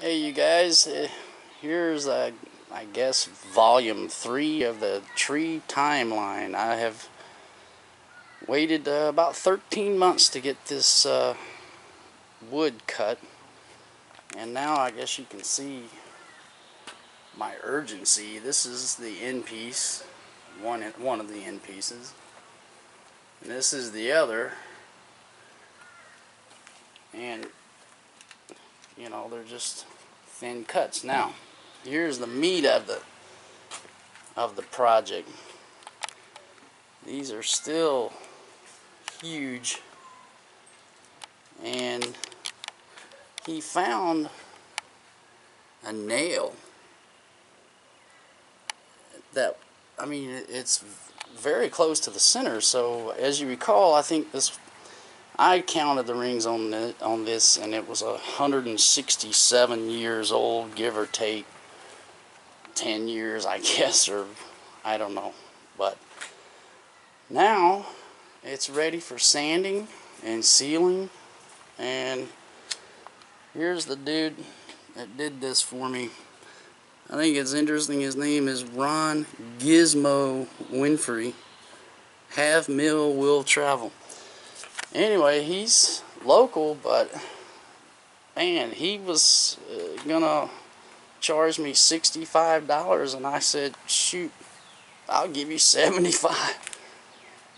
Hey you guys, here's I guess volume 3 of the tree timeline. I have waited about 13 months to get this wood cut, and now I guess you can see my urgency. This is the end piece, one of the end pieces, and this is the other, and you know, they're just thin cuts. Now here's the meat of the project. These are still huge, and he found a nail that, I mean, it's very close to the center. So as you recall, I counted the rings on this, and it was 167 years old, give or take 10 years, I guess, or I don't know. But now it's ready for sanding and sealing, and here's the dude that did this for me. I think it's interesting. His name is Ron Gizmo Winfrey. Have Mill Will Travel. Anyway, he's local, but man, he was gonna charge me $65, and I said, shoot, I'll give you $75.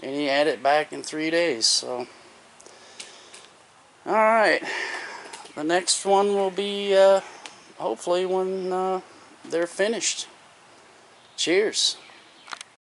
And he had it back in 3 days. So alright, the next one will be hopefully when they're finished. Cheers.